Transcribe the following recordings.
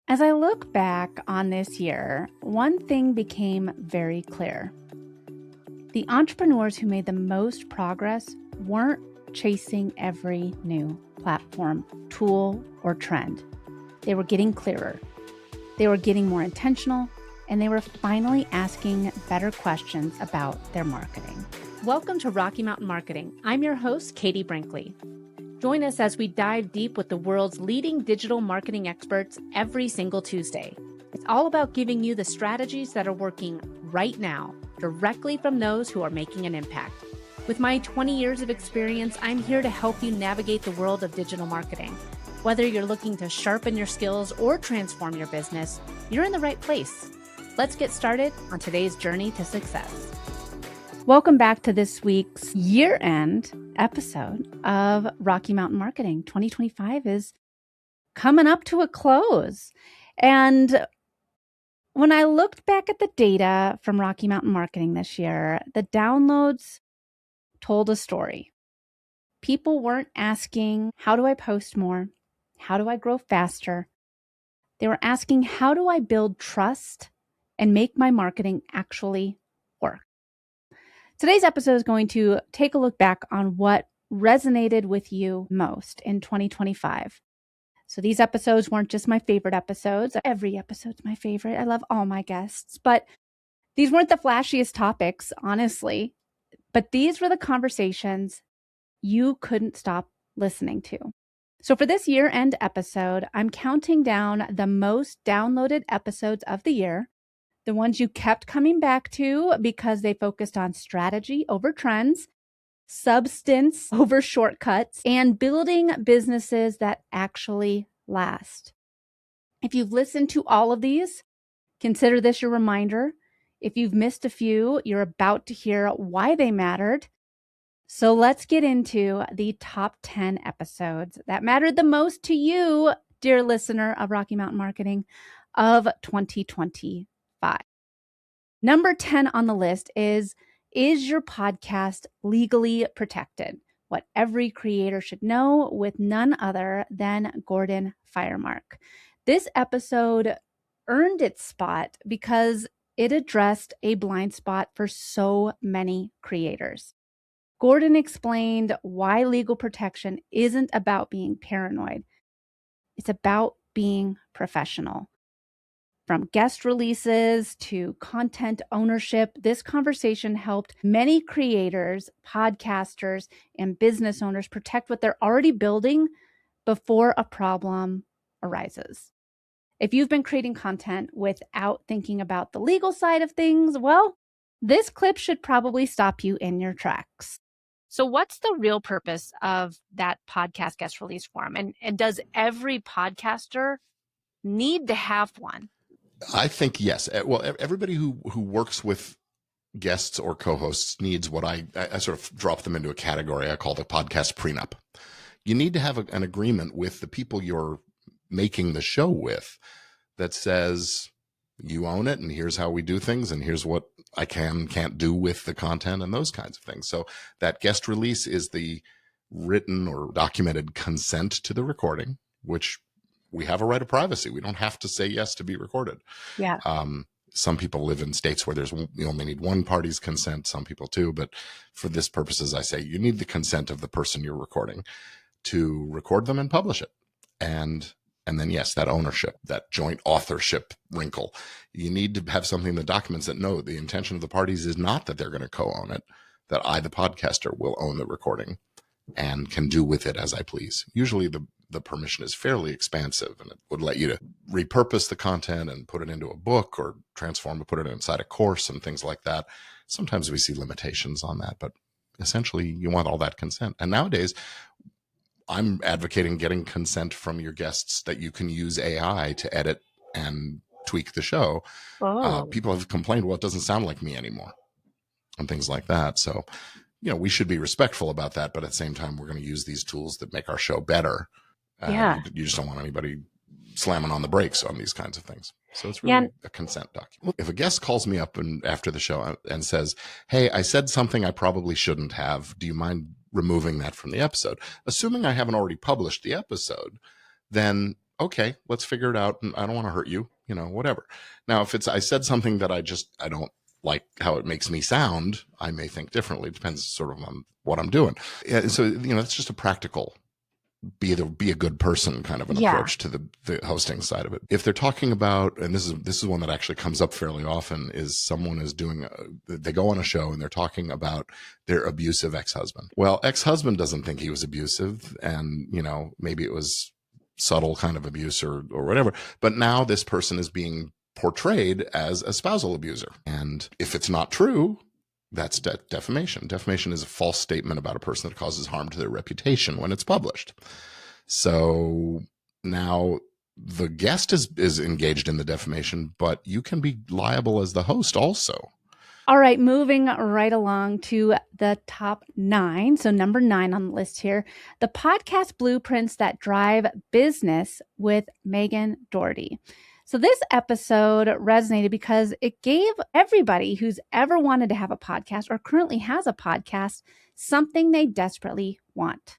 As I look back on this year, one thing became very clear. The entrepreneurs who made the most progress weren't chasing every new platform, tool, or trend. They were getting clearer. They were getting more intentional, and they were finally asking better questions about their marketing. Welcome to Rocky Mountain Marketing. I'm your host, Katie Brinkley. Join us as we dive deep with the world's leading digital marketing experts every single Tuesday. It's all about giving you the strategies that are working right now, directly from those who are making an impact. With my 20 years of experience, I'm here to help you navigate the world of digital marketing. Whether you're looking to sharpen your skills or transform your business, you're in the right place. Let's get started on today's journey to success. Welcome back to this week's year-end episode of Rocky Mountain Marketing. 2025 is coming up to a close. And when I looked back at the data from Rocky Mountain Marketing this year, the downloads told a story. People weren't asking, how do I post more? How do I grow faster? They were asking, how do I build trust and make my marketing actually work? Today's episode is going to take a look back on what resonated with you most in 2025. So these episodes weren't just my favorite episodes. Every episode's my favorite. I love all my guests, but these weren't the flashiest topics, honestly. But these were the conversations you couldn't stop listening to. So for this year-end episode, I'm counting down the most downloaded episodes of the year, the ones you kept coming back to because they focused on strategy over trends, substance over shortcuts, and building businesses that actually last. If you've listened to all of these, consider this your reminder. If you've missed a few, you're about to hear why they mattered. So let's get into the top 10 episodes that mattered the most to you, dear listener of Rocky Mountain Marketing, of 2025. Number 10 on the list is your podcast legally protected? What every creator should know, with none other than Gordon Firemark. This episode earned its spot because it addressed a blind spot for so many creators. Gordon explained why legal protection isn't about being paranoid. It's about being professional. From guest releases to content ownership, this conversation helped many creators, podcasters, and business owners protect what they're already building before a problem arises. If you've been creating content without thinking about the legal side of things, well, this clip should probably stop you in your tracks. So what's the real purpose of that podcast guest release form? And does every podcaster need to have one? I think yes. Well, everybody who works with guests or co-hosts needs what I sort of drop them into a category I call the podcast prenup. You need to have an agreement with the people you're making the show with that says you own it and here's how we do things and here's what I can't do with the content and those kinds of things. So that guest release is the written or documented consent to the recording, which we have a right of privacy. We don't have to say yes to be recorded. Yeah. Some people live in states where you only need one party's consent. Some people too. But for this purposes, I say you need the consent of the person you're recording to record them and publish it. And then, yes, that ownership, that joint authorship wrinkle, you need to have something that documents that no, the intention of the parties is not that they're going to co-own it, that I, the podcaster, will own the recording and can do with it as I please. Usually the permission is fairly expansive and it would let you to repurpose the content and put it into a book or transform and put it inside a course and things like that. Sometimes we see limitations on that, but essentially you want all that consent. And nowadays I'm advocating getting consent from your guests that you can use AI to edit and tweak the show. People have complained, well, it doesn't sound like me anymore and things like that. So, we should be respectful about that, but at the same time, we're going to use these tools that make our show better. You just don't want anybody slamming on the brakes on these kinds of things. So it's really a consent document. If a guest calls me up after the show and says, hey, I said something I probably shouldn't have, do you mind removing that from the episode? Assuming I haven't already published the episode, then okay, let's figure it out. And I don't want to hurt you, whatever. Now, if I said something that I don't like how it makes me sound, I may think differently. It depends sort of on what I'm doing. Yeah, so, it's just a practical be a good person kind of an approach to the hosting side of it. If they're talking about, and this is one that actually comes up fairly often, is someone is they go on a show and they're talking about their abusive ex-husband. Well, ex-husband doesn't think he was abusive, and maybe it was subtle kind of abuse or whatever, but now this person is being portrayed as a spousal abuser. And if it's not true, that's defamation. Defamation is a false statement about a person that causes harm to their reputation when it's published. So now the guest is engaged in the defamation, but you can be liable as the host also. All right, moving right along to the top 9. So number 9 on the list here, the podcast blueprints that drive business with Megan Doherty. So this episode resonated because it gave everybody who's ever wanted to have a podcast or currently has a podcast something they desperately want: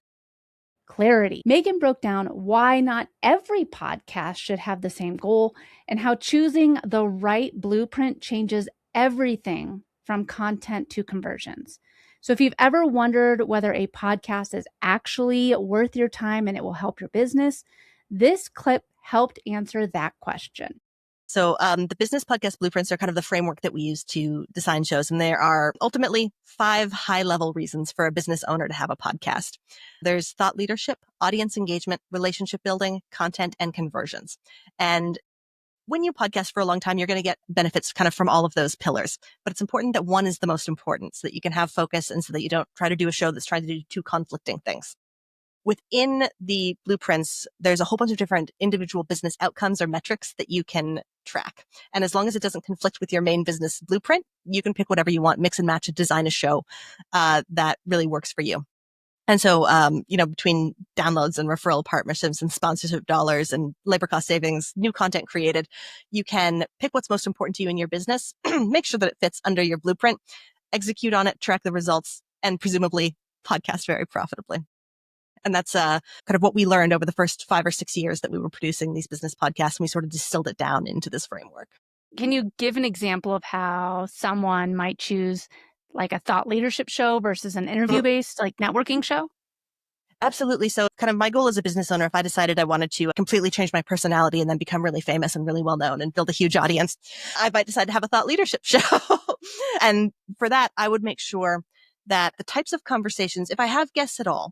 clarity. Megan broke down why not every podcast should have the same goal and how choosing the right blueprint changes everything from content to conversions. So if you've ever wondered whether a podcast is actually worth your time and it will help your business, this clip helped answer that question. So the business podcast blueprints are kind of the framework that we use to design shows. And there are ultimately 5 high-level reasons for a business owner to have a podcast. There's thought leadership, audience engagement, relationship building, content, and conversions. And when you podcast for a long time, you're going to get benefits kind of from all of those pillars. But it's important that one is the most important so that you can have focus and so that you don't try to do a show that's trying to do 2 conflicting things. Within the blueprints, there's a whole bunch of different individual business outcomes or metrics that you can track. And as long as it doesn't conflict with your main business blueprint, you can pick whatever you want, mix and match, and design a show that really works for you. And so, between downloads and referral partnerships and sponsorship dollars and labor cost savings, new content created, you can pick what's most important to you in your business, make sure that it fits under your blueprint, execute on it, track the results, and presumably podcast very profitably. And that's kind of what we learned over the first 5 or 6 years that we were producing these business podcasts. And we sort of distilled it down into this framework. Can you give an example of how someone might choose like a thought leadership show versus an interview-based like networking show? Absolutely. So kind of my goal as a business owner, if I decided I wanted to completely change my personality and then become really famous and really well known and build a huge audience, I might decide to have a thought leadership show. And for that, I would make sure that the types of conversations, if I have guests at all,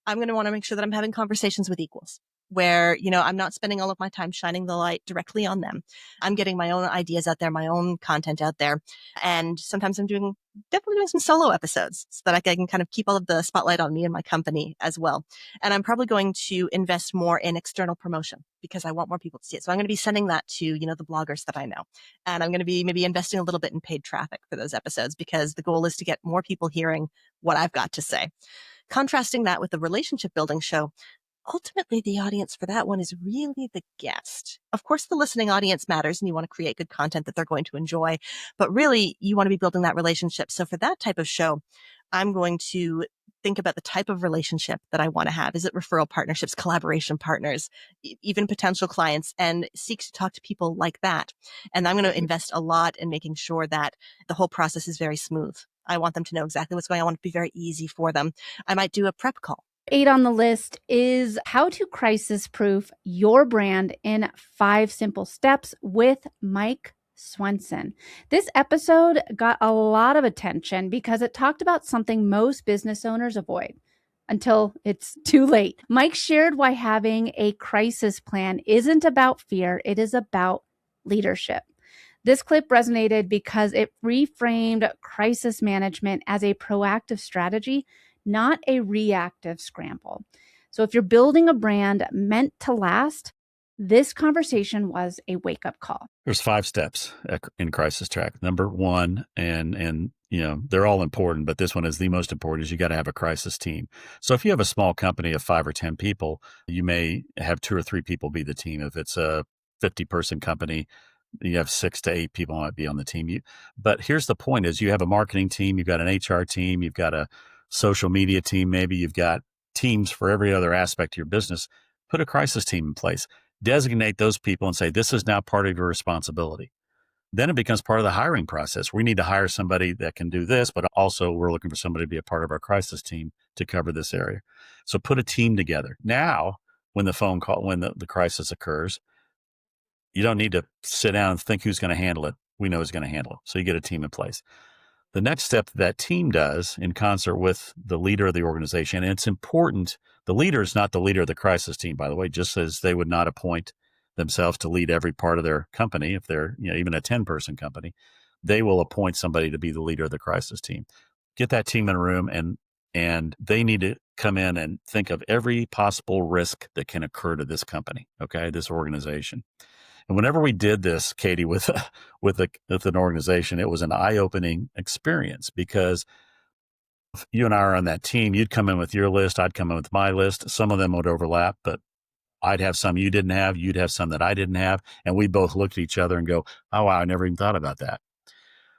I'm going to want to make sure that I'm having conversations with equals where, I'm not spending all of my time shining the light directly on them. I'm getting my own ideas out there, my own content out there. And sometimes I'm definitely doing some solo episodes so that I can kind of keep all of the spotlight on me and my company as well. And I'm probably going to invest more in external promotion because I want more people to see it. So I'm going to be sending that to, the bloggers that I know. And I'm going to be maybe investing a little bit in paid traffic for those episodes because the goal is to get more people hearing what I've got to say. Contrasting that with the relationship building show, ultimately the audience for that one is really the guest. Of course, the listening audience matters and you want to create good content that they're going to enjoy, but really you want to be building that relationship. So for that type of show, I'm going to think about the type of relationship that I want to have. Is it referral partnerships, collaboration partners, even potential clients, and seek to talk to people like that. And I'm going to invest a lot in making sure that the whole process is very smooth. I want them to know exactly what's going on. I want it to be very easy for them. I might do a prep call. 8 on the list is how to crisis-proof your brand in 5 simple steps with Mike Swenson. This episode got a lot of attention because it talked about something most business owners avoid until it's too late. Mike shared why having a crisis plan isn't about fear, it is about leadership. This clip resonated because it reframed crisis management as a proactive strategy, not a reactive scramble. So if you're building a brand meant to last, this conversation was a wake-up call. There's 5 steps in crisis track. Number 1, and they're all important, but this one is the most important, is you got to have a crisis team. So if you have a small company of 5 or 10 people, you may have 2 or 3 people be the team. If it's a 50-person company, you have 6 to 8 people might be on the team. But here's the point is you have a marketing team, you've got an HR team, you've got a social media team, maybe you've got teams for every other aspect of your business. Put a crisis team in place. designate those people and say, this is now part of your responsibility. Then it becomes part of the hiring process. We need to hire somebody that can do this, but also we're looking for somebody to be a part of our crisis team to cover this area. So put a team together. Now, when the crisis occurs, you don't need to sit down and think who's going to handle it. We know who's going to handle it. So you get a team in place. The next step that team does in concert with the leader of the organization, and it's important, the leader is not the leader of the crisis team, by the way, just as they would not appoint themselves to lead every part of their company. If they're, even a 10-person company, they will appoint somebody to be the leader of the crisis team. Get that team in a room, and they need to come in and think of every possible risk that can occur to this company, okay, this organization. And whenever we did this, Katie, with an organization, it was an eye-opening experience, because if you and I are on that team, you'd come in with your list, I'd come in with my list. Some of them would overlap, but I'd have some you didn't have, you'd have some that I didn't have, and we both looked at each other and go, oh, wow, I never even thought about that.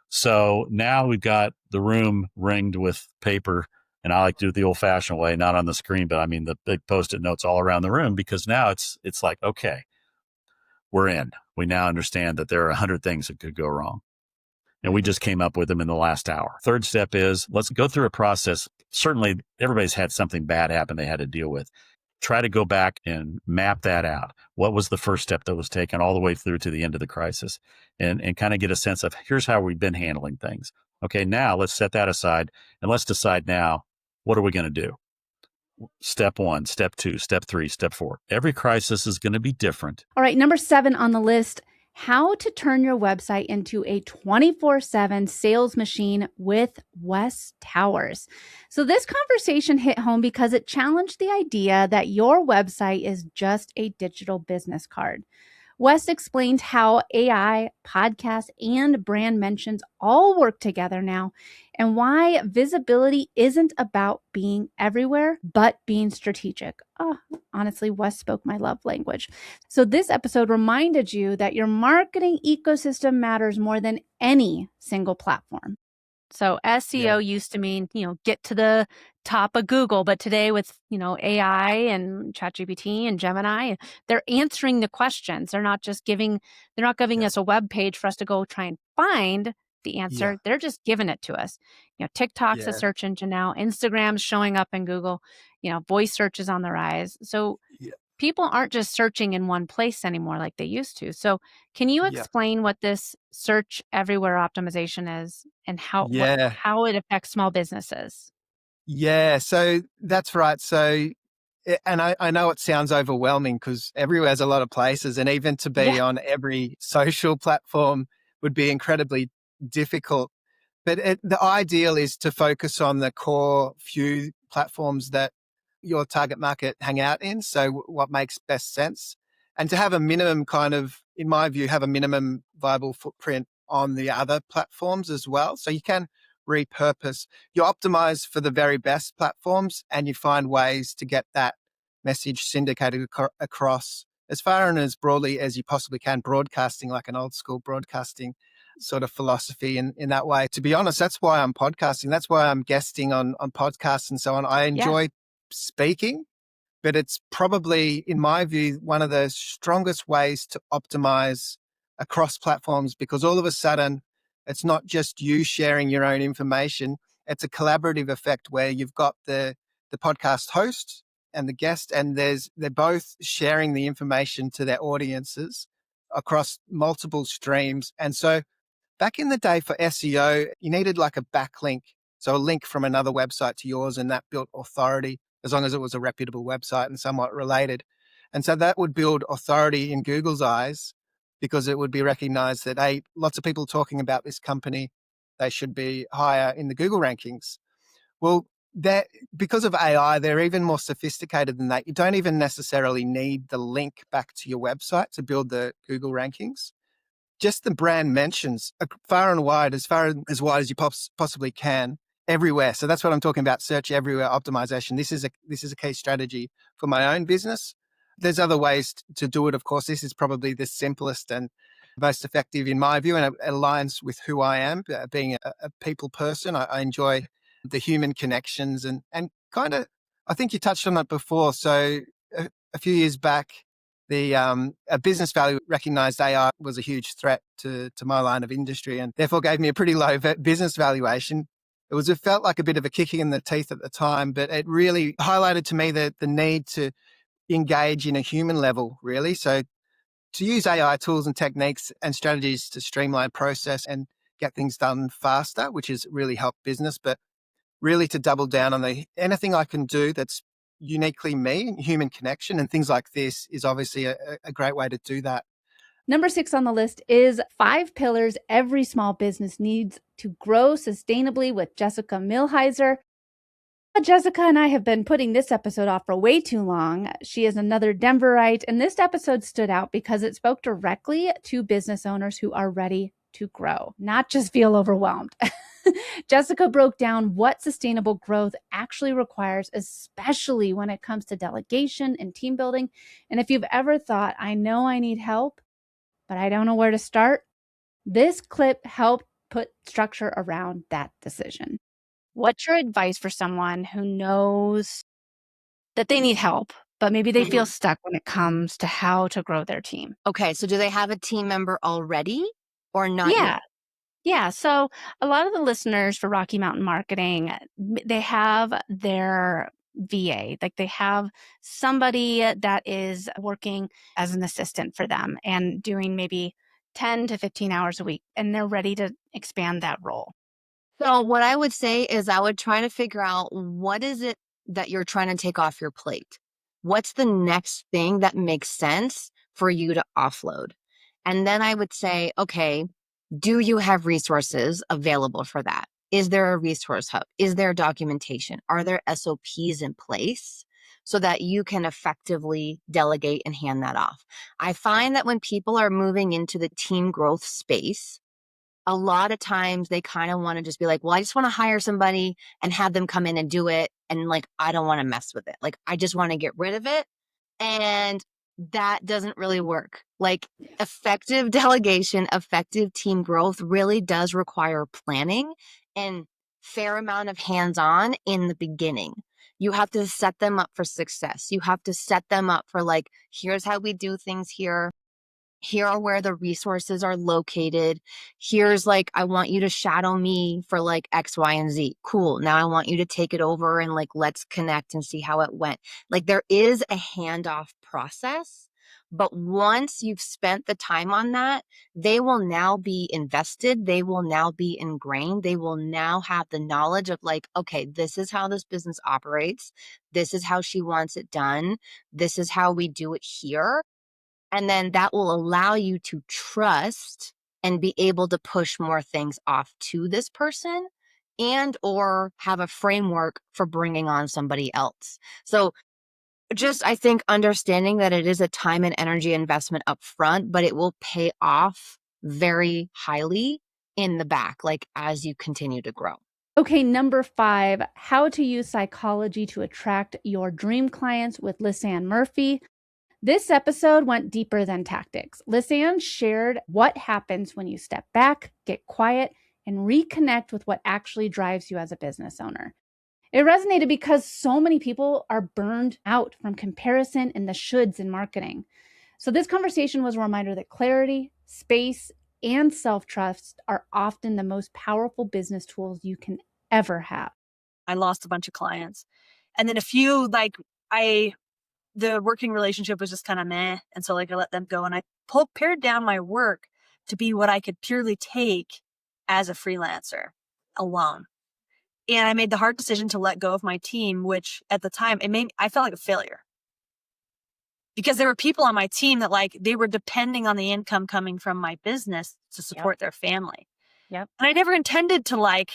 So now we've got the room ringed with paper, and I like to do it the old-fashioned way, not on the screen, but I mean the big Post-it notes all around the room, because now it's like, okay, we're in. We now understand that there are 100 things that could go wrong. And we just came up with them in the last hour. Third step is, let's go through a process. Certainly, everybody's had something bad happen they had to deal with. Try to go back and map that out. What was the first step that was taken all the way through to the end of the crisis? And kind of get a sense of, here's how we've been handling things. Okay, now let's set that aside, and let's decide now, what are we going to do? Step 1, step 2, step 3, step 4. Every crisis is going to be different. All right, number 7 on the list, how to turn your website into a 24/7 sales machine with Wes Towers. So this conversation hit home because it challenged the idea that your website is just a digital business card. Wes explained how AI, podcasts, and brand mentions all work together now, and why visibility isn't about being everywhere, but being strategic. Oh, honestly, Wes spoke my love language. So this episode reminded you that your marketing ecosystem matters more than any single platform. So SEO used to mean, get to the top of Google, but today with, AI and ChatGPT and Gemini, they're answering the questions. They're not giving us a web page for us to go try and find the answer. They're just giving it to us. TikTok's a search engine now. Instagram's showing up in Google. Voice search is on the rise. So people aren't just searching in one place anymore like they used to. So can you explain what this search everywhere optimization is and how it affects small businesses? Yeah, so that's right. So, and I know it sounds overwhelming because everywhere's a lot of places, and even to be on every social platform would be incredibly difficult. But the ideal is to focus on the core few platforms that your target market hang out in. So what makes best sense, and to have a minimum in my view, have a minimum viable footprint on the other platforms as well. So you can repurpose, you optimize for the very best platforms, and you find ways to get that message syndicated across as far and as broadly as you possibly can, broadcasting like an old school broadcasting sort of philosophy in that way. To be honest, that's why I'm podcasting. That's why I'm guesting on podcasts and so on. I enjoy speaking, but it's probably, in my view, one of the strongest ways to optimize across platforms, because all of a sudden, it's not just you sharing your own information. It's a collaborative effect where you've got the podcast host and the guest, and they're both sharing the information to their audiences across multiple streams. And so back in the day for SEO, you needed like a backlink, so a link from another website to yours, and that built authority as long as it was a reputable website and somewhat related. And so that would build authority in Google's eyes, because it would be recognized that, hey, lots of people talking about this company, they should be higher in the Google rankings. Well, because of AI, they're even more sophisticated than that. You don't even necessarily need the link back to your website to build the Google rankings. Just the brand mentions far and wide, as far as wide as you possibly can, everywhere. So that's what I'm talking about, search everywhere optimization. This is a key strategy for my own business. There's other ways to do it, of course. This is probably the simplest and most effective in my view, and it aligns with who I am, being a people person. I enjoy the human connections and kind of, I think you touched on that before. So a few years back, a business value recognized AI was a huge threat to my line of industry and therefore gave me a pretty low business valuation. It felt like a bit of a kicking in the teeth at the time, but it really highlighted to me the need to engage in a human level, really. So to use AI tools and techniques and strategies to streamline process and get things done faster, which has really helped business, but really to double down on anything I can do that's uniquely me, human connection, and things like this is obviously a great way to do that. Number 6 on the list is 5 pillars every small business needs to grow sustainably with Jessica Millhiser. Jessica and I have been putting this episode off for way too long. She is another Denverite, and this episode stood out because it spoke directly to business owners who are ready to grow, not just feel overwhelmed. Jessica broke down what sustainable growth actually requires, especially when it comes to delegation and team building. And if you've ever thought, I know I need help, but I don't know where to start, this clip helped put structure around that decision. What's your advice for someone who knows that they need help, but maybe they feel stuck when it comes to how to grow their team? Okay, so do they have a team member already or not Yeah. yet? Yeah. So a lot of the listeners for Rocky Mountain Marketing, they have their VA, like they have somebody that is working as an assistant for them and doing maybe 10 to 15 hours a week, and they're ready to expand that role. So what I would say is I would try to figure out what is it that you're trying to take off your plate? What's the next thing that makes sense for you to offload? And then I would say, okay, do you have resources available for that? Is there a resource hub? Is there documentation? Are there SOPs in place so that you can effectively delegate and hand that off? I find that when people are moving into the team growth space, a lot of times they kind of want to just be like, well, I just want to hire somebody and have them come in and do it. And like, I don't want to mess with it. Like, I just want to get rid of it. And that doesn't really work. Like effective delegation, effective team growth really does require planning and fair amount of hands-on in the beginning. You have to set them up for success. You have to set them up for like, here's how we do things here. Here are where the resources are located. Here's like, I want you to shadow me for like X, Y, and Z. Cool. Now I want you to take it over and like, let's connect and see how it went. Like there is a handoff process, but once you've spent the time on that, they will now be invested. They will now be ingrained. They will now have the knowledge of like, okay, this is how this business operates. This is how she wants it done. This is how we do it here. And then that will allow you to trust and be able to push more things off to this person and or have a framework for bringing on somebody else. So just, I think, understanding that it is a time and energy investment up front, but it will pay off very highly in the back, like as you continue to grow. Okay, number 5, how to use psychology to attract your dream clients with Lisanne Murphy. This episode went deeper than tactics. Lisanne shared what happens when you step back, get quiet, and reconnect with what actually drives you as a business owner. It resonated because so many people are burned out from comparison and the shoulds in marketing. So this conversation was a reminder that clarity, space, and self-trust are often the most powerful business tools you can ever have. I lost a bunch of clients. And then a few, the working relationship was just kind of meh. And so like I let them go and I pared down my work to be what I could purely take as a freelancer alone. And I made the hard decision to let go of my team, which at the time I felt like a failure because there were people on my team that like, they were depending on the income coming from my business to support their family. Yep. And I never intended to like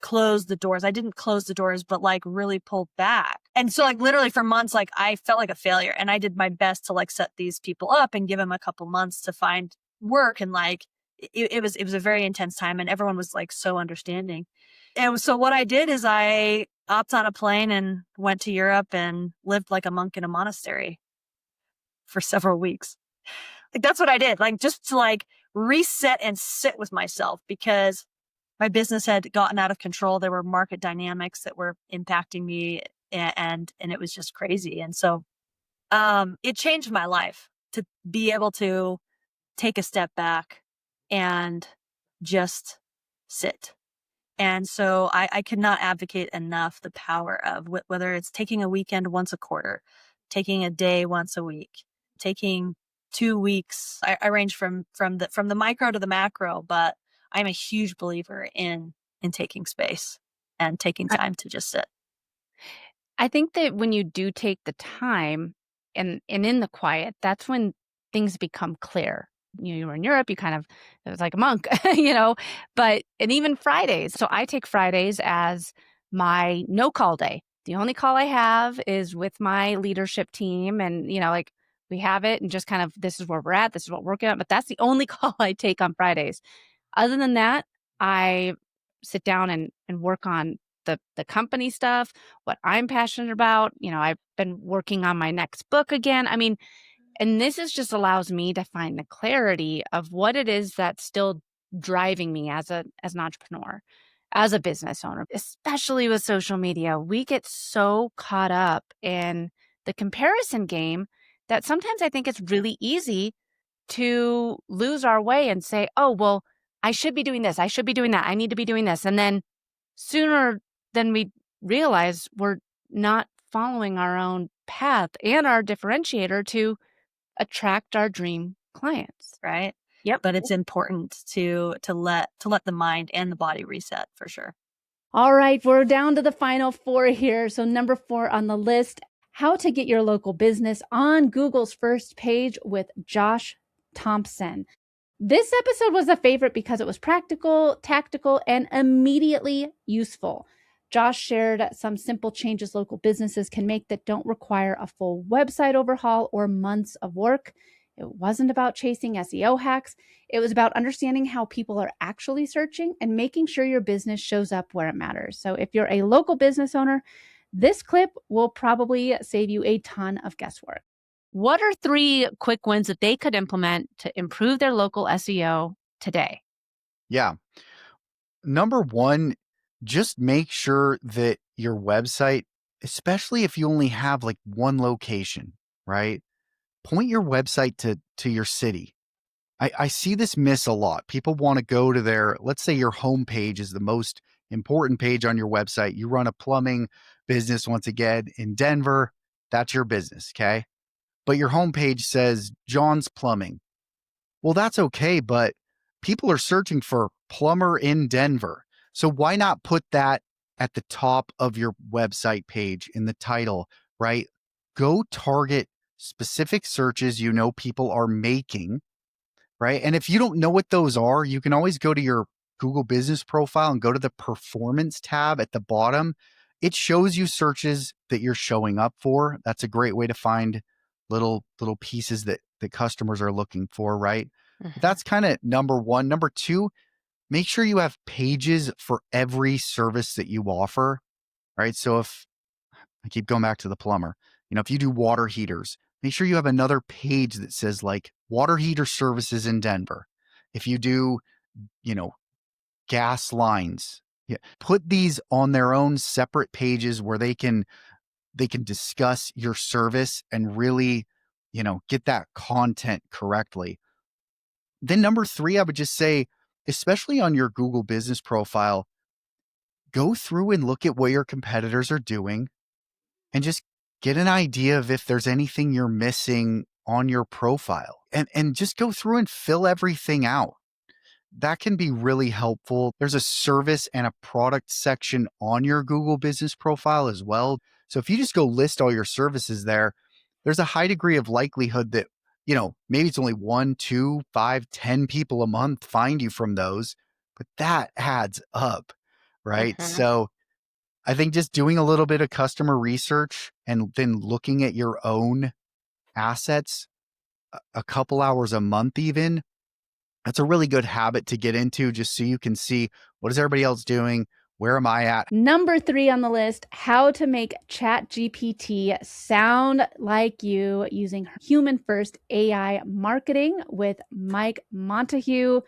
close the doors. I didn't close the doors, but like really pull back. And so like literally for months, like I felt like a failure and I did my best to like set these people up and give them a couple months to find work. And like, it was a very intense time and everyone was like so understanding. And so what I did is I hopped on a plane and went to Europe and lived like a monk in a monastery for several weeks. Like that's what I did, like just to like reset and sit with myself because my business had gotten out of control. There were market dynamics that were impacting me and it was just crazy. And so it changed my life to be able to take a step back and just sit. And so I could not advocate enough the power of whether it's taking a weekend once a quarter, taking a day once a week, taking 2 weeks. I range from the micro to the macro, but I'm a huge believer in taking space and taking time to just sit. I think that when you do take the time and in the quiet, that's when things become clear. You were in Europe, it was like a monk, and even Fridays. So I take Fridays as my no call day. The only call I have is with my leadership team and, we have it and just kind of, this is where we're at, this is what we're working on. But that's the only call I take on Fridays. Other than that, I sit down and work on the company stuff, what I'm passionate about. I've been working on my next book again. And this just allows me to find the clarity of what it is that's still driving me as an entrepreneur, as a business owner, especially with social media. We get so caught up in the comparison game that sometimes I think it's really easy to lose our way and say, oh, well, I should be doing this. I should be doing that. I need to be doing this. And then sooner than we realize, we're not following our own path and our differentiator to attract our dream clients. Right. Yep. But it's important to let the mind and the body reset for sure. All right, we're down to the final 4 here. So number 4 on the list, how to get your local business on Google's first page with Josh Thompson. This episode was a favorite because it was practical, tactical, and immediately useful. Josh shared some simple changes local businesses can make that don't require a full website overhaul or months of work. It wasn't about chasing SEO hacks. It was about understanding how people are actually searching and making sure your business shows up where it matters. So if you're a local business owner, this clip will probably save you a ton of guesswork. What are 3 quick wins that they could implement to improve their local SEO today? Yeah. Number 1, just make sure that your website, especially if you only have like one location, right? Point your website to your city. I see this miss a lot. People want to go to let's say your homepage is the most important page on your website. You run a plumbing business, once again, in Denver. That's your business, okay? But your homepage says John's Plumbing. Well, that's okay, but people are searching for plumber in Denver. So why not put that at the top of your website page in the title, right? Go target specific searches people are making, right? And if you don't know what those are, you can always go to your Google business profile and go to the performance tab at the bottom. It shows you searches that you're showing up for. That's a great way to find little pieces that customers are looking for, right? Mm-hmm. That's kind of number 1. Number 2, make sure you have pages for every service that you offer, right? So if I keep going back to the plumber, if you do water heaters, make sure you have another page that says like water heater services in Denver. If you do, gas lines, put these on their own separate pages where they can discuss your service and really, get that content correctly. Then number 3, I would just say, especially on your Google business profile, go through and look at what your competitors are doing and just get an idea of if there's anything you're missing on your profile and just go through and fill everything out. That can be really helpful. There's a service and a product section on your Google business profile as well. So if you just go list all your services there's a high degree of likelihood that, maybe it's only 1, 2, 5, 10 people a month find you from those, but that adds up, right? Mm-hmm. So I think just doing a little bit of customer research and then looking at your own assets a couple hours a month even, that's a really good habit to get into just so you can see what is everybody else doing? Where am I at? Number 3 on the list, how to make ChatGPT sound like you using human-first AI marketing with Mike Montague.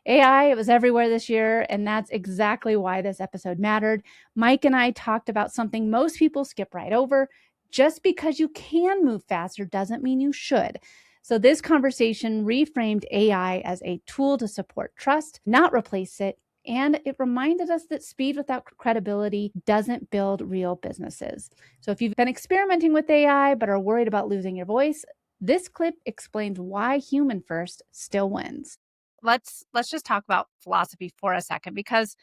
AI, it was everywhere this year, and that's exactly why this episode mattered. Mike and I talked about something most people skip right over, Just because you can move faster doesn't mean you should. So this conversation reframed AI as a tool to support trust, not replace it. And it reminded us that speed without credibility doesn't build real businesses. So if you've been experimenting with AI but are worried about losing your voice, this clip explains why human first still wins. Let's just talk about philosophy for a second, because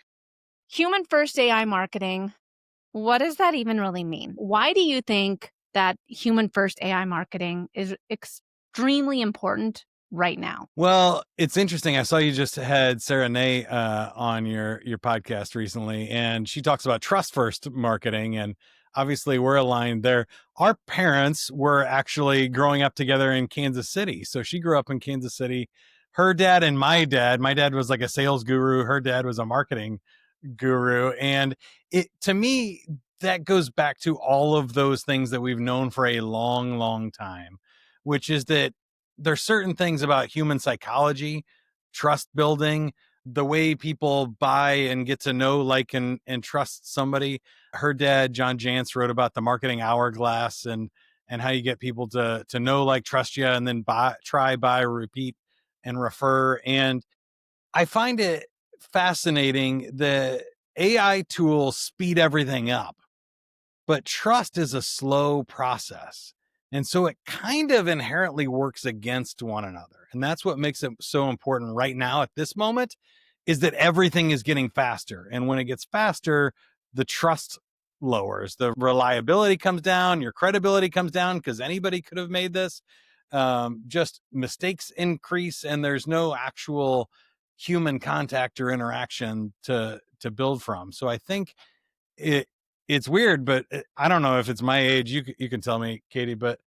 human first AI marketing, what does that even really mean? Why do you think that human first AI marketing is extremely important right now? Well, it's interesting. I saw you just had Sarah Nay on your podcast recently, and she talks about trust first marketing, and obviously we're aligned there. Our parents were actually growing up together in Kansas City. So she grew up in Kansas City. Her dad and my dad was like a sales guru. Her dad was a marketing guru. And it, to me, that goes back to all of those things that we've known for a long, long time, which is that there's certain things about human psychology, trust building, the way people buy and get to know, like, and trust somebody. Her dad, John Jantz, wrote about the marketing hourglass and how you get people to know, like, trust you, and then buy, repeat, and refer. And I find it fascinating that AI tools speed everything up, but trust is a slow process. And so it kind of inherently works against one another. And that's what makes it so important right now at this moment, is that everything is getting faster. And when it gets faster, the trust lowers, the reliability comes down, your credibility comes down, because anybody could have made this. Just mistakes increase, and there's no actual human contact or interaction to build from. So I think it's weird, but I don't know if it's my age. You can tell me, Katie, but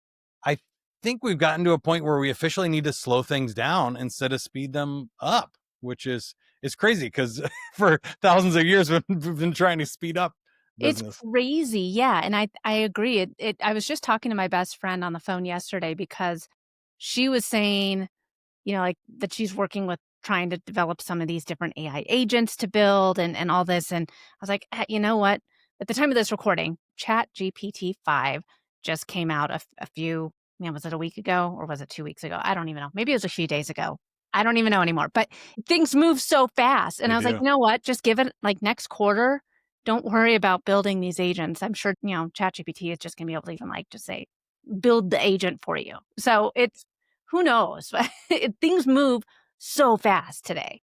I think we've gotten to a point where we officially need to slow things down instead of speed them up, which is crazy, because for thousands of years we've been trying to speed up business. It's crazy. Yeah. And I agree. I was just talking to my best friend on the phone yesterday, because she was saying, like, that she's working with trying to develop some of these different AI agents to build and all this. And I was like, you know what? At the time of this recording, Chat GPT 5 just came out a few, was it a week ago or was it 2 weeks ago? I don't even know. Maybe it was a few days ago. I don't even know anymore. But things move so fast. And I was like, you know what? Just give it like next quarter. Don't worry about building these agents. I'm sure, ChatGPT is just going to be able to even just say, build the agent for you. So it's, who knows? Things move so fast today.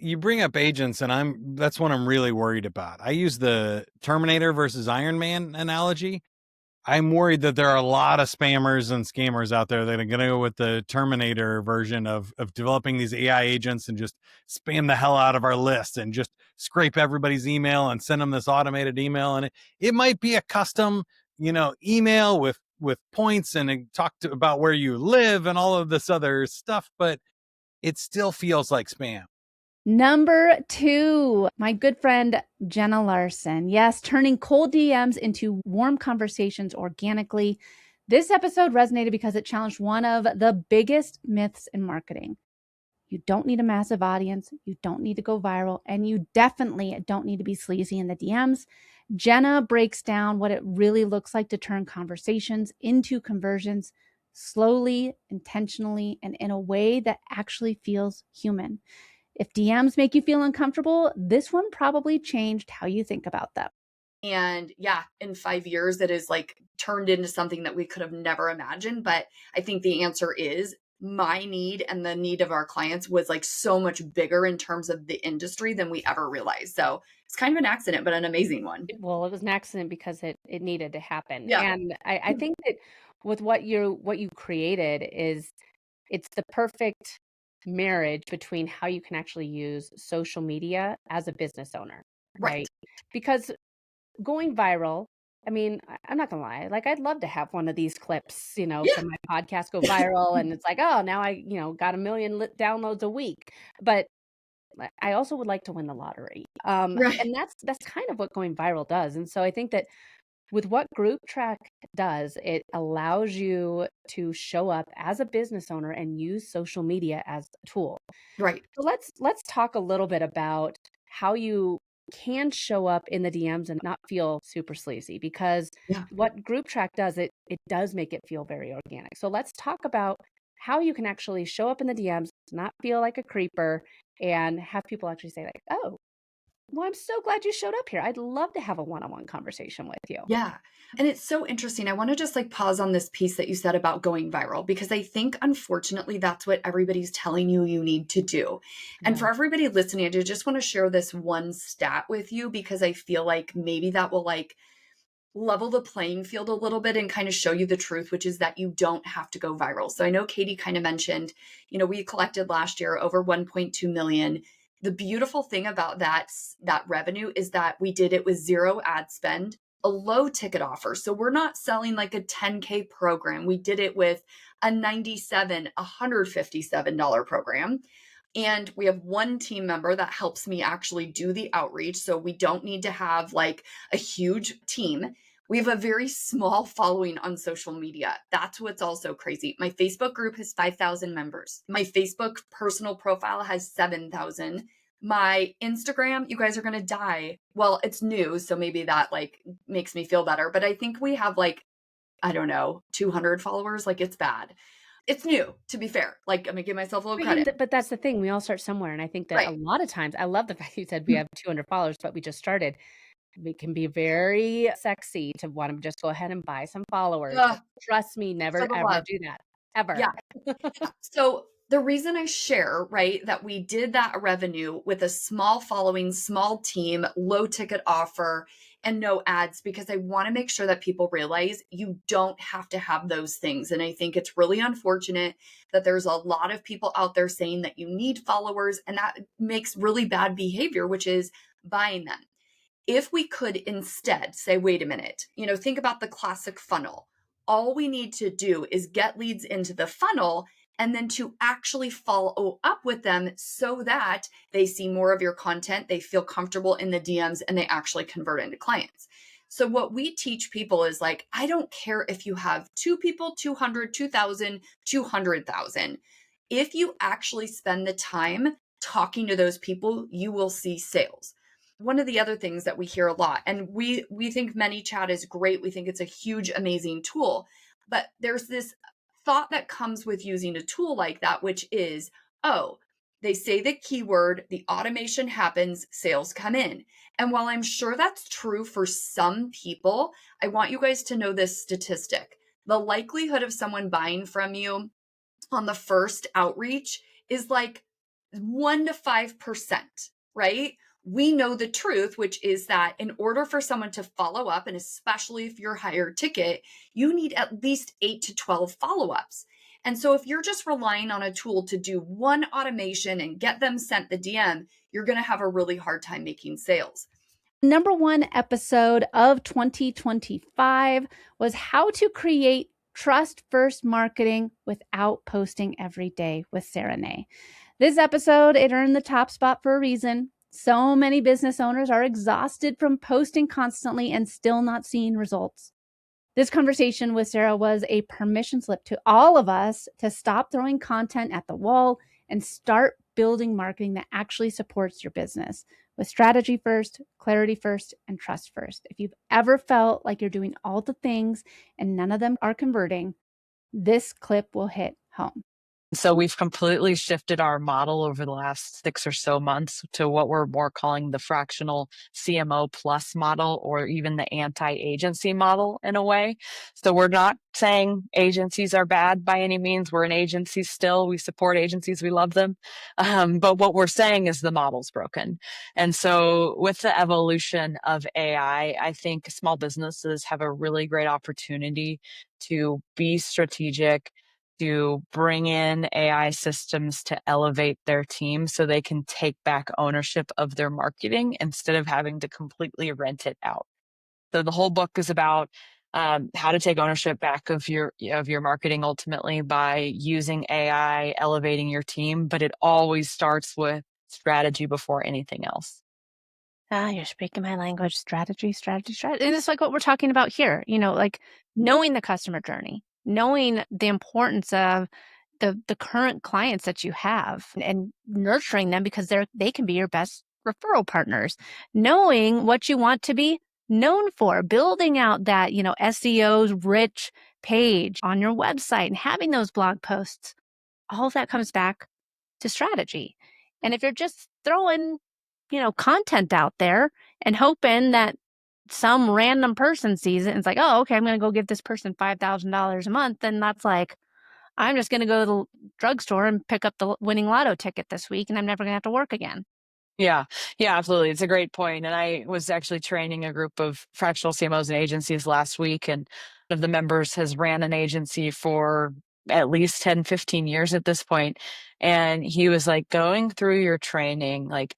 You bring up agents, and that's what I'm really worried about. I use the Terminator versus Iron Man analogy. I'm worried that there are a lot of spammers and scammers out there that are going to go with the Terminator version of developing these AI agents and just spam the hell out of our list and just scrape everybody's email and send them this automated email. And it might be a custom, email with points and about where you live and all of this other stuff, but it still feels like spam. Number 2, my good friend Jenna Larson. Yes, turning cold DMs into warm conversations organically. This episode resonated because it challenged one of the biggest myths in marketing. You don't need a massive audience. You don't need to go viral. And you definitely don't need to be sleazy in the DMs. Jenna breaks down what it really looks like to turn conversations into conversions slowly, intentionally, and in a way that actually feels human. If DMs make you feel uncomfortable, this one probably changed how you think about them. And yeah, in 5 years, that is turned into something that we could have never imagined. But I think the answer is my need and the need of our clients was so much bigger in terms of the industry than we ever realized. So it's kind of an accident, but an amazing one. Well, it was an accident because it needed to happen. Yeah. And I think that with what you created it's the perfect marriage between how you can actually use social media as a business owner, right? Because going viral, I'm not gonna lie, I'd love to have one of these clips, from my podcast go viral, and it's oh, now I, got 1 million downloads a week. But I also would like to win the lottery. And that's kind of what going viral does. And so I think that with what Group Track does, it allows you to show up as a business owner and use social media as a tool. Right. So let's talk a little bit about how you can show up in the DMs and not feel super sleazy, because Yeah. what group track does, it does make it feel very organic. So let's talk about how you can actually show up in the DMs, not feel like a creeper, and have people actually say like, oh, well, I'm so glad you showed up here. I'd love to have a one-on-one conversation with you. Yeah. And it's so interesting. I want to just like pause on this piece that you said about going viral, because I think unfortunately that's what everybody's telling you you need to do. And for everybody listening, I just want to share this one stat with you, because I feel like maybe that will like level the playing field a little bit and kind of show you the truth, which is that you don't have to go viral. So I know Katie kind of mentioned, we collected last year over 1.2 million. The beautiful thing about that revenue is that we did it with zero ad spend, a low ticket offer. So we're not selling like a 10K program. We did it with a $157 program. And we have one team member that helps me actually do the outreach. So we don't need to have like a huge team. We have a very small following on social media. That's what's also crazy. My Facebook group has 5,000 members. My Facebook personal profile has 7,000. My Instagram, you guys are going to die. Well, it's new, so maybe that like makes me feel better. But I think we have like, I don't know, 200 followers. Like it's bad. It's new, to be fair. Like I'm going to give myself a little credit. But that's the thing. We all start somewhere. And I think that a Right. lot of times, I love the fact you said we have 200 followers, but we just started. We can be very sexy to want to just go ahead and buy some followers. Ugh, Trust me, for never the ever love. do that. Ever. Yeah. So the reason I share, right, that we did that revenue with a small following, small team, low ticket offer, and no ads, because I want to make sure that people realize you don't have to have those things. And I think it's really unfortunate that there's a lot of people out there saying that you need followers, and that makes really bad behavior, which is buying them. If we could instead say, wait a minute, think about the classic funnel. All we need to do is get leads into the funnel and then to actually follow up with them so that they see more of your content, they feel comfortable in the DMs, and they actually convert into clients. So what we teach people is like, I don't care if you have 2 people, 200, 2,000, 200,000. If you actually spend the time talking to those people, you will see sales. One of the other things that we hear a lot, and we think ManyChat is great. We think it's a huge, amazing tool. But there's this thought that comes with using a tool like that, which is, oh, they say the keyword, the automation happens, sales come in. And while I'm sure that's true for some people, I want you guys to know this statistic. The likelihood of someone buying from you on the first outreach is like 1 to 5%, right? We know the truth, which is that in order for someone to follow up, and especially if you're higher ticket, you need at least 8 to 12 follow-ups. And so if you're just relying on a tool to do one automation and get them sent the DM, you're going to have a really hard time making sales. Number 1 episode of 2025 was how to create trust first marketing without posting every day with Sarah Nay. This episode, it earned the top spot for a reason. So many business owners are exhausted from posting constantly and still not seeing results. This conversation with Sarah was a permission slip to all of us to stop throwing content at the wall and start building marketing that actually supports your business with strategy first, clarity first, and trust first. If you've ever felt like you're doing all the things and none of them are converting, this clip will hit home. So we've completely shifted our model over the last 6 or so months to what we're more calling the fractional CMO plus model, or even the anti-agency model in a way. So we're not saying agencies are bad by any means. We're an agency still. We support agencies. We love them. But what we're saying is the model's broken. And so with the evolution of AI, I think small businesses have a really great opportunity to be strategic, to bring in AI systems to elevate their team so they can take back ownership of their marketing instead of having to completely rent it out. So the whole book is about how to take ownership back of your marketing ultimately by using AI, elevating your team, but it always starts with strategy before anything else. You're speaking my language. Strategy. And it's like what we're talking about here, like knowing the customer journey, knowing the importance of the current clients that you have and nurturing them, because they can be your best referral partners, knowing what you want to be known for, building out that, SEO's rich page on your website and having those blog posts. All of that comes back to strategy. And if you're just throwing, content out there and hoping that some random person sees it and it's like, oh, okay, I'm going to go give this person $5,000 a month, then that's like, I'm just going to go to the drugstore and pick up the winning lotto ticket this week and I'm never going to have to work again. Yeah. Yeah, absolutely. It's a great point. And I was actually training a group of fractional CMOs and agencies last week. And one of the members has ran an agency for at least 10, 15 years at this point. And he was like, going through your training, like,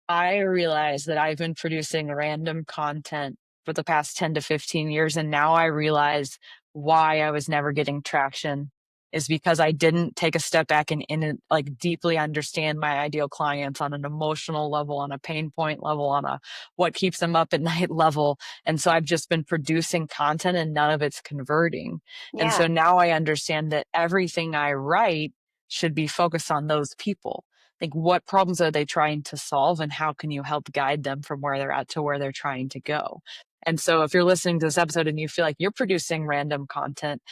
I realized that I've been producing random content for the past 10 to 15 years. And now I realize why I was never getting traction is because I didn't take a step back and like deeply understand my ideal clients on an emotional level, on a pain point level, on a what keeps them up at night level. And so I've just been producing content and none of it's converting. And so now I understand that everything I write should be focused on those people. Like, what problems are they trying to solve and how can you help guide them from where they're at to where they're trying to go? And so if you're listening to this episode and you feel like you're producing random content,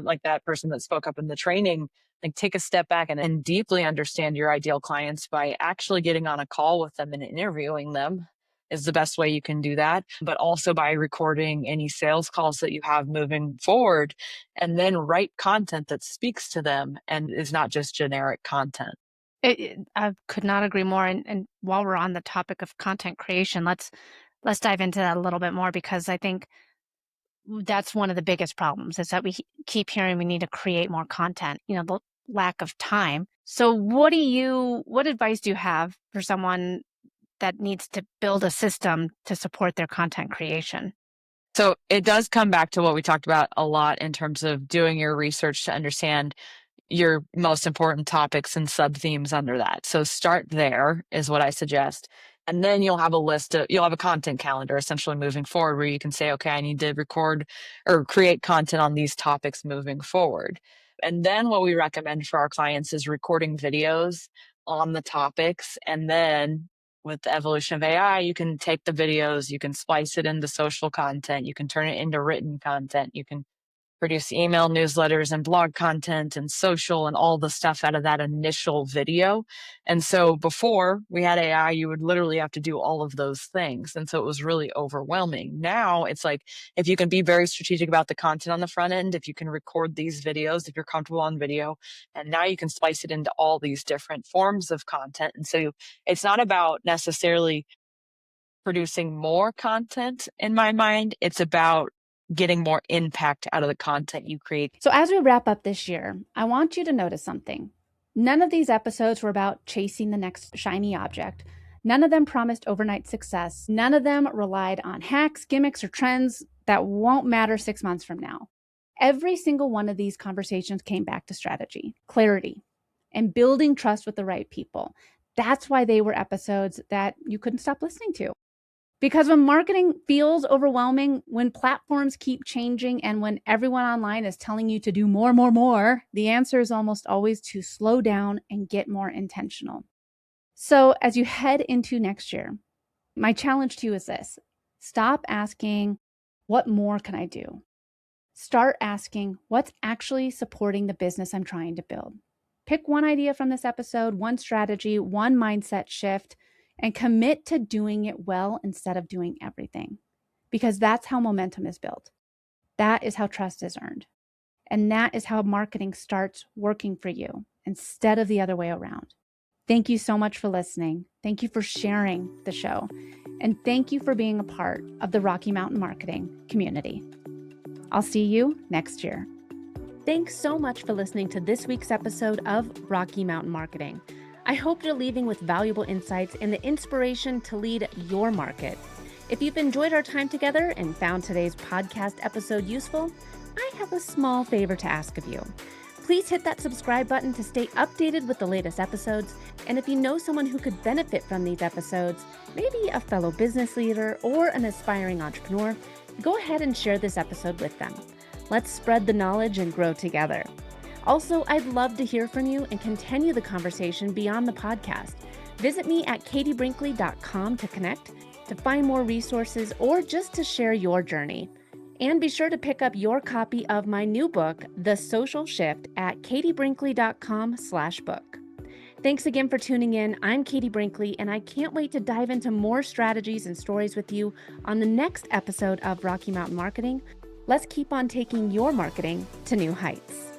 like that person that spoke up in the training, like take a step back and deeply understand your ideal clients by actually getting on a call with them and interviewing them is the best way you can do that. But also by recording any sales calls that you have moving forward, and then write content that speaks to them and is not just generic content. I could not agree more. And while we're on the topic of content creation, let's dive into that a little bit more, because I think that's one of the biggest problems is that we keep hearing we need to create more content, the lack of time. So what advice do you have for someone that needs to build a system to support their content creation? So it does come back to what we talked about a lot in terms of doing your research to understand your most important topics and sub themes under that. So start there is what I suggest. And then you'll have a content calendar essentially moving forward where you can say, okay, I need to record or create content on these topics moving forward. And then what we recommend for our clients is recording videos on the topics. And then with the evolution of AI, you can take the videos, you can splice it into social content, you can turn it into written content, you can produce email newsletters and blog content and social and all the stuff out of that initial video. And so before we had AI, you would literally have to do all of those things. And so it was really overwhelming. Now it's like, if you can be very strategic about the content on the front end, if you can record these videos, if you're comfortable on video, and now you can splice it into all these different forms of content. And so it's not about necessarily producing more content in my mind. It's about getting more impact out of the content you create. So as we wrap up this year, I want you to notice something. None of these episodes were about chasing the next shiny object. None of them promised overnight success. None of them relied on hacks, gimmicks, or trends that won't matter 6 months from now. Every single one of these conversations came back to strategy, clarity, and building trust with the right people. That's why they were episodes that you couldn't stop listening to. Because when marketing feels overwhelming, when platforms keep changing, and when everyone online is telling you to do more, the answer is almost always to slow down and get more intentional. So as you head into next year, my challenge to you is this: stop asking, what more can I do? Start asking, what's actually supporting the business I'm trying to build? Pick one idea from this episode, one strategy, one mindset shift, and commit to doing it well instead of doing everything, because that's how momentum is built. That is how trust is earned. And that is how marketing starts working for you instead of the other way around. Thank you so much for listening. Thank you for sharing the show. And thank you for being a part of the Rocky Mountain Marketing community. I'll see you next year. Thanks so much for listening to this week's episode of Rocky Mountain Marketing. I hope you're leaving with valuable insights and the inspiration to lead your market. If you've enjoyed our time together and found today's podcast episode useful, I have a small favor to ask of you. Please hit that subscribe button to stay updated with the latest episodes. And if you know someone who could benefit from these episodes, maybe a fellow business leader or an aspiring entrepreneur, go ahead and share this episode with them. Let's spread the knowledge and grow together. Also, I'd love to hear from you and continue the conversation beyond the podcast. Visit me at katiebrinkley.com to connect, to find more resources, or just to share your journey. And be sure to pick up your copy of my new book, The Social Shift, at katiebrinkley.com/book. Thanks again for tuning in. I'm Katie Brinkley, and I can't wait to dive into more strategies and stories with you on the next episode of Rocky Mountain Marketing. Let's keep on taking your marketing to new heights.